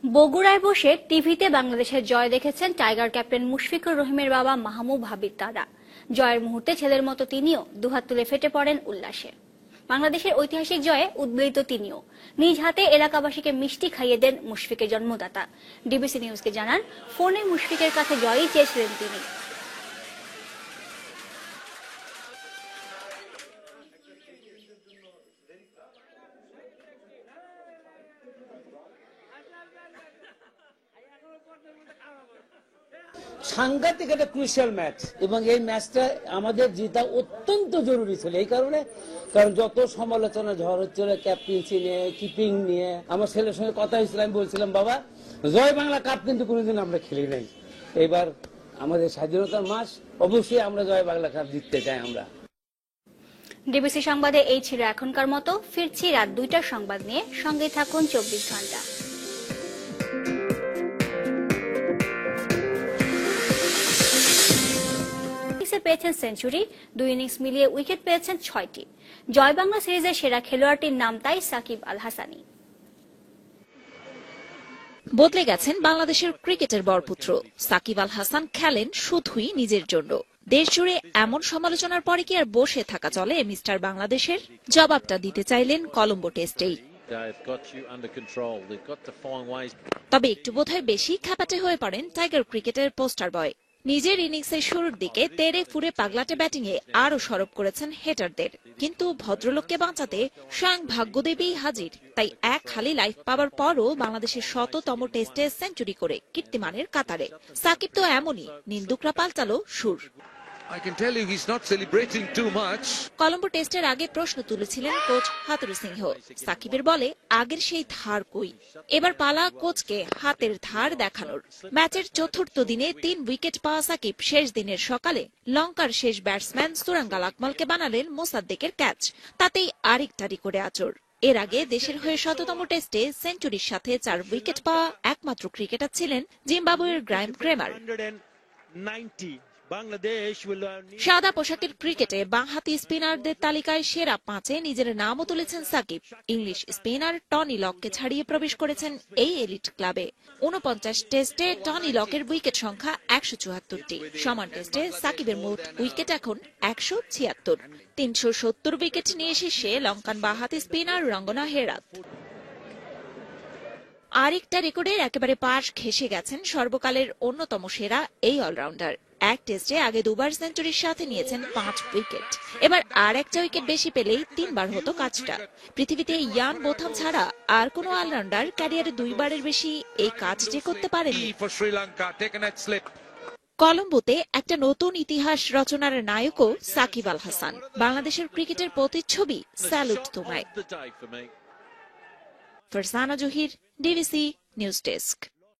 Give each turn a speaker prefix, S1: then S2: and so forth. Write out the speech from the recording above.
S1: বগুড়ায় বসে টিভিতে বাংলাদেশের জয় দেখেছেন টাইগার ক্যাপ্টেন মুশফিকুর রহিমের বাবা মাহমুদ হাবিব দাদা। জয়ের মুহূর্তে ছেলের মতো তিনিও দুহাত তুলে ফেটে পড়েন উল্লাসে। বাংলাদেশের ঐতিহাসিক জয়ে উদ্বেলিত তিনিও নিজ হাতে এলাকাবাসীকে মিষ্টি খাইয়ে দেন মুশফিকের জন্মদাতা। ডিবিসি নিউজকে জানান, ফোনে মুশফিকের কাছে জয়ই চেয়েছিলেন তিনি।
S2: সাংঘাতিক একটা ক্রুশিয়াল ম্যাচ এবং এই ম্যাচটা আমাদের জিতা অত্যন্ত জরুরি ছিল। এই কারণ যত সমালোচনা ঝড় হচ্ছিল ক্যাপ্টেন্সি নিয়ে, কিপিং নিয়ে, আমার ছেলের সঙ্গে কথা হয়েছিল, আমি বলছিলাম বাবা জয় বাংলা কাপ কিন্তু কোনোদিন আমরা খেলি নাই, এবার আমাদের স্বাধীনতার মাস, অবশ্যই আমরা জয় বাংলা কাপ জিততে চাই আমরা।
S1: ডিবিসি সংবাদে এই ছিল এখনকার মতো। ফিরছি রাত 2টার সংবাদ নিয়ে, সঙ্গে থাকুন 24 ঘন্টা। পেয়েছেন সেঞ্চুরি, 2 ইনিংস মিলিয়ে উইকেট পেয়েছেন 6টি। জয় বাংলা সিরিজের সেরা খেলোয়াড়টির নাম তাই সাকিব আল হাসানি।
S3: বদলে গেছেন বাংলাদেশের ক্রিকেটের বরপুত্র। সাকিব আল হাসান খেলেন শুধুই নিজের জন্য। দেশ জুড়ে এমন সমালোচনার পরে কি আর বসে থাকা চলে মিস্টার বাংলাদেশের? জবাবটা দিতে চাইলেন কলম্বো টেস্টেই। তবে একটু বোধহয় বেশি খ্যাপাটে হয়ে পড়েন টাইগার ক্রিকেটের পোস্টার বয়। নিজের ইনিংসের শুরুর দিকে তেড়ে ফুরে পাগলাটে ব্যাটিংয়ে আরো সরব করেছেন হেটারদের, কিন্তু ভদ্রলোককে বাঁচাতে স্বয়ং ভাগ্যদেবী হাজির। তাই এক খালি লাইফ পাওয়ার পরও বাংলাদেশের 100তম টেস্টে সেঞ্চুরি করে কীর্তিমানের কাতারে। সাকিব তো এমনই, নিন্দুকরা পাল্টালো সুর। কলম্বো টেস্টের আগে প্রশ্ন তুলেছিলেন কোচ হাতুরু সিংহ। সাকিবের বলে আগের সেই ধার কই? এবার পালা কোচকে হাতের ধার দেখানোর। ম্যাচের চতুর্থ দিনে 3 উইকেট পাওয়া সাকিব শেষ দিনের সকালে লঙ্কার শেষ ব্যাটসম্যান সুরাঙ্গাল আকমলকে বানালেন মোসাদ্দেকের ক্যাচ। তাতেই আরেকটারি করে আঁচড়। এর আগে দেশের হয়ে 100তম টেস্টে সেঞ্চুরির সাথে 4 উইকেট পাওয়া একমাত্র ক্রিকেটার ছিলেন জিম্বাবুয়ের গ্রাইম ক্রেমার। সাদা পোশাকের ক্রিকেটে বাঁহাতি স্পিনারদের তালিকায় সেরা 5-এ নিজের নামও তুলেছেন সাকিব। ইংলিশ স্পিনার টনি লককে ছাড়িয়ে প্রবেশ করেছেন এই এলিট ক্লাবে। 49 টেস্টে টনি লকের উইকেট সংখ্যা 174টি। সমান টেস্টে সাকিবের মোট উইকেট এখন 176। 370 উইকেট নিয়ে শীর্ষে লঙ্কান বাঁহাতি স্পিনার রঙ্গনা হেরাত। আরেকটা রেকর্ডের একেবারে পাশ ঘেঁষে গেছেন সর্বকালের অন্যতম সেরা এই অলরাউন্ডার। এক টেস্টে আগে 2বার সেঞ্চুরির সাথে নিয়েছেন 5 উইকেট। এবার আর একটা উইকেট বেশি পেলেই 3বার হতো কাজটা। পৃথিবীতে ইয়ান বোথাম ছাড়া আর কোন অলরাউন্ডার ক্যারিয়ারে 2বারের বেশি এই কাজ যে করতে পারেনি। কলম্বোতে একটা নতুন ইতিহাস রচনার নায়কও সাকিব আল হাসান। বাংলাদেশের ক্রিকেটের প্রতিচ্ছবি, স্যালুট তোমায়। Farzana Zahir, DBC news desk.